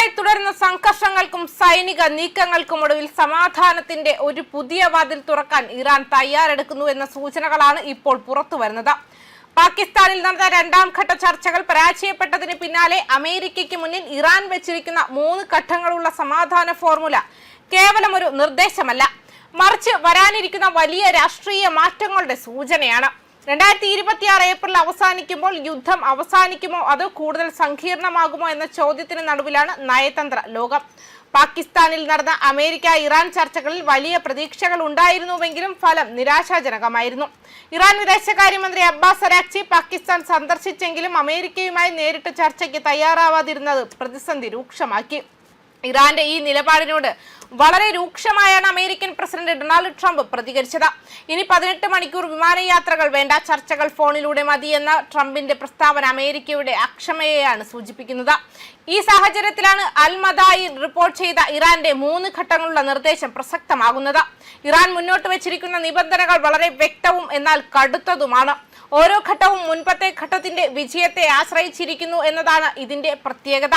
വർഷങ്ങളായി തുടരുന്ന സംഘർഷങ്ങൾക്കും സൈനിക നീക്കങ്ങൾക്കുമൊടുവിൽ സമാധാനത്തിന്റെ ഒരു പുതിയ വാതിൽ തുറക്കാൻ ഇറാൻ തയ്യാറെടുക്കുന്നു എന്ന സൂചനകളാണ് ഇപ്പോൾ പുറത്തുവരുന്നത്. പാകിസ്ഥാനിൽ നടന്ന രണ്ടാം ഘട്ട ചർച്ചകൾ പരാജയപ്പെട്ടതിന് പിന്നാലെ അമേരിക്കയ്ക്ക് മുന്നിൽ ഇറാൻ വെച്ചിരിക്കുന്ന 3 ഘട്ടങ്ങളുള്ള സമാധാന ഫോർമുല കേവലം ഒരു നിർദ്ദേശമല്ല, മറിച്ച് വരാനിരിക്കുന്ന വലിയ രാഷ്ട്രീയ മാറ്റങ്ങളുടെ സൂചനയാണ്. 2026 ഏപ്രിൽ അവസാനിക്കുമ്പോൾ യുദ്ധം അവസാനിക്കുമോ അതോ കൂടുതൽ സങ്കീർണമാകുമോ എന്ന ചോദ്യത്തിന് നടുവിലാണ് നയതന്ത്ര ലോകം. പാകിസ്ഥാനിൽ നടന്ന അമേരിക്ക-ഇറാൻ ചർച്ചകളിൽ വലിയ പ്രതീക്ഷകൾ ഉണ്ടായിരുന്നുവെങ്കിലും ഫലം നിരാശാജനകമായിരുന്നു. ഇറാൻ വിദേശകാര്യമന്ത്രി അബ്ബാസ് അരാക്ചി പാകിസ്ഥാൻ സന്ദർശിച്ചെങ്കിലും അമേരിക്കയുമായി നേരിട്ട് ചർച്ചയ്ക്ക് തയ്യാറാവാതിരുന്നത് പ്രതിസന്ധി രൂക്ഷമാക്കി. ഇറാന്റെ ഈ നിലപാടിനോട് വളരെ രൂക്ഷമായാണ് അമേരിക്കൻ പ്രസിഡന്റ് ഡൊണാൾഡ് ട്രംപ് പ്രതികരിച്ചത്. ഇനി 18 മണിക്കൂർ വിമാനയാത്രകൾ വേണ്ട, ചർച്ചകൾ ഫോണിലൂടെ മതിയെന്ന ട്രംപിന്റെ പ്രസ്താവന അമേരിക്കയുടെ അക്ഷമയെയാണ് സൂചിപ്പിക്കുന്നത്. ഈ സാഹചര്യത്തിലാണ് അൽ മദായിൻ റിപ്പോർട്ട് ചെയ്ത ഇറാന്റെ 3 ഘട്ടങ്ങളുള്ള നിർദ്ദേശം പ്രസക്തമാകുന്നത്. ഇറാൻ മുന്നോട്ട് വെച്ചിരിക്കുന്ന നിബന്ധനകൾ വളരെ വ്യക്തവും എന്നാൽ കടുത്തതുമാണ്. ഓരോ ഘട്ടവും മുൻപത്തെ ഘട്ടത്തിന്റെ വിജയത്തെ ആശ്രയിച്ചിരിക്കുന്നു എന്നതാണ് ഇതിന്റെ പ്രത്യേകത.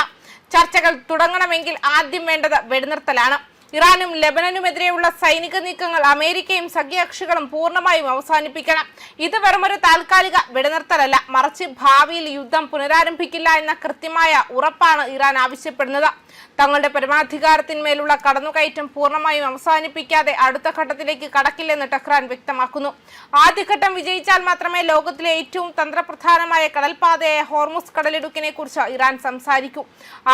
ചർച്ചകൾ തുടങ്ങണമെങ്കിൽ ആദ്യം വേണ്ടത് വെടിനിർത്തലാണ്. ഇറാനും ലെബനനുമെതിരെയുള്ള സൈനിക നീക്കങ്ങൾ അമേരിക്കയും സഖ്യകക്ഷികളും പൂർണ്ണമായും അവസാനിപ്പിക്കണം. ഇത് വെറുമൊരു താൽക്കാലിക വെടിനിർത്തലല്ല, മറിച്ച് ഭാവിയിൽ യുദ്ധം പുനരാരംഭിക്കില്ല എന്ന കൃത്യമായ ഉറപ്പാണ് ഇറാൻ ആവശ്യപ്പെടുന്നത്. തങ്ങളുടെ പരമാധികാരത്തിന്മേലുള്ള കടന്നുകയറ്റം പൂർണ്ണമായും അവസാനിപ്പിക്കാതെ അടുത്ത ഘട്ടത്തിലേക്ക് കടക്കില്ലെന്ന് ടെഹ്റാൻ വ്യക്തമാക്കുന്നു. ആദ്യഘട്ടം വിജയിച്ചാൽ മാത്രമേ ലോകത്തിലെ ഏറ്റവും തന്ത്രപ്രധാനമായ കടൽപാതയായ ഹോർമുസ് കടലിടുക്കിനെ കുറിച്ച് ഇറാൻ സംസാരിക്കൂ.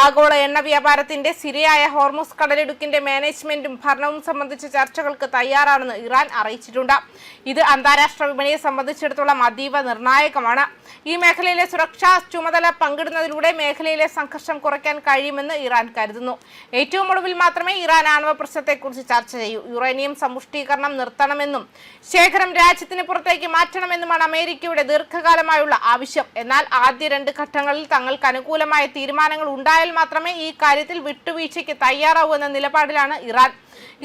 ആഗോള എണ്ണ വ്യാപാരത്തിന്റെ സിരയായ ഹോർമുസ് കടലിടുക്കിന്റെ മാനേജ്മെന്റും ഭരണവും സംബന്ധിച്ച ചർച്ചകൾക്ക് തയ്യാറാണെന്ന് ഇറാൻ അറിയിച്ചിട്ടുണ്ട്. ഇത് അന്താരാഷ്ട്ര വിപണിയെ സംബന്ധിച്ചിടത്തോളം അതീവ നിർണായകമാണ്. ഈ മേഖലയിലെ സുരക്ഷാ ചുമതല പങ്കിടുന്നതിലൂടെ മേഖലയിലെ സംഘർഷം കുറയ്ക്കാൻ കഴിയുമെന്ന് ഇറാൻ കരുതുന്നു. ഏറ്റവും ഒടുവിൽ മാത്രമേ ഇറാൻ ആണവ പ്രശ്നത്തെക്കുറിച്ച് ചർച്ച ചെയ്യൂ. യുറേനിയം സമ്പുഷ്ടീകരണം നിർത്തണമെന്നും ശേഖരം രാജ്യത്തിന് പുറത്തേക്ക് മാറ്റണമെന്നുമാണ് അമേരിക്കയുടെ ദീർഘകാലമായുള്ള ആവശ്യം. എന്നാൽ ആദ്യ 2 ഘട്ടങ്ങളിൽ തങ്ങൾക്ക് അനുകൂലമായ തീരുമാനങ്ങൾ ഉണ്ടായാൽ മാത്രമേ ഈ കാര്യത്തിൽ വിട്ടുവീഴ്ചയ്ക്ക് തയ്യാറാവൂ എന്ന നിലപാടിലാണ് ഇറാൻ.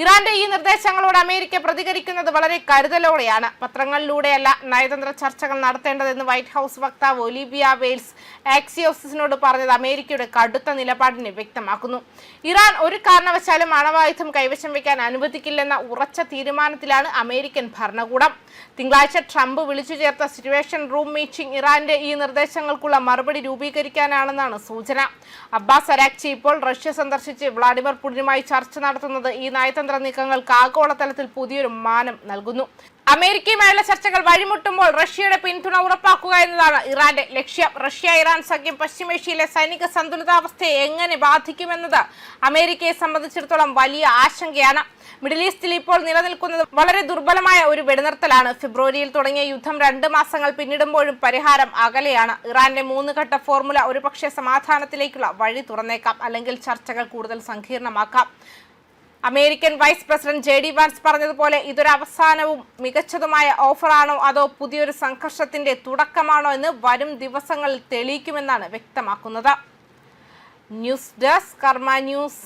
ഇറാന്റെ ഈ നിർദ്ദേശങ്ങളോട് അമേരിക്ക പ്രതികരിക്കുന്നത് വളരെ കരുതലോടെയാണ്. പത്രങ്ങളിലൂടെയല്ല നയതന്ത്ര ചർച്ചകൾ നടത്തേണ്ടതെന്ന് വൈറ്റ് ഹൗസ് വക്താവ് ഒലിവിയ വെയിൽസ് ആക്സിയോസിനോട് പറഞ്ഞത് അമേരിക്കയുടെ കടുത്ത നിലപാടിനെ വ്യക്തമാക്കുന്നു. ഇറാൻ ഒരു കാരണവശാലും ആണവായുധം കൈവശം വയ്ക്കാൻ അനുവദിക്കില്ലെന്ന ഉറച്ച തീരുമാനത്തിലാണ് അമേരിക്കൻ ഭരണകൂടം. തിങ്കളാഴ്ച ട്രംപ് വിളിച്ചു ചേർത്ത സിറ്റുവേഷൻ റൂം മീറ്റിംഗ് ഇറാന്റെ ഈ നിർദ്ദേശങ്ങൾക്കുള്ള മറുപടി രൂപീകരിക്കാനാണെന്നാണ് സൂചന. അബ്ബാസ് അരാക്ചി ഇപ്പോൾ റഷ്യ സന്ദർശിച്ച് വ്ളാഡിമിർ പുടിനുമായി ചർച്ച നടത്തുന്നത് ഈ നയതന്ത്ര നീക്കങ്ങൾക്ക് ആഗോളതലത്തിൽ പുതിയൊരു മാനം നൽകുന്നു. അമേരിക്കയുമായുള്ള ചർച്ചകൾ വഴിമുട്ടുമ്പോൾ റഷ്യയുടെ പിന്തുണ ഉറപ്പാക്കുക എന്നതാണ് ഇറാന്റെ ലക്ഷ്യം. റഷ്യ-ഇറാൻ സഖ്യം പശ്ചിമേഷ്യയിലെ സൈനിക സന്തുലിതാവസ്ഥയെ എങ്ങനെ ബാധിക്കുമെന്നത് അമേരിക്കയെ സംബന്ധിച്ചിടത്തോളം വലിയ ആശങ്കയാണ്. മിഡിൽ ഈസ്റ്റിൽ ഇപ്പോൾ നിലനിൽക്കുന്നത് വളരെ ദുർബലമായ ഒരു വെടിനിർത്തലാണ്. ഫെബ്രുവരിയിൽ തുടങ്ങിയ യുദ്ധം 2 മാസങ്ങൾ പിന്നിടുമ്പോഴും പരിഹാരം അകലെയാണ്. ഇറാന്റെ 3 ഘട്ട ഫോർമുല ഒരുപക്ഷെ സമാധാനത്തിലേക്കുള്ള വഴി തുറന്നേക്കാം, അല്ലെങ്കിൽ ചർച്ചകൾ കൂടുതൽ സങ്കീർണമാക്കാം. American vice president JD Vance പറഞ്ഞതുപോലെ ഇതൊരു അവസാനവും മികച്ചതുമായ ഓഫറാണോ അതോ പുതിയൊരു സംഘർഷത്തിന്റെ തുടക്കമാണോ എന്ന് വരും ദിവസങ്ങളിൽ തെളിയിക്കുമെന്നാണ് വ്യക്തമാക്കുന്നത്. ന്യൂസ് ഡെസ്ക് കർമ്മ ന്യൂസ്.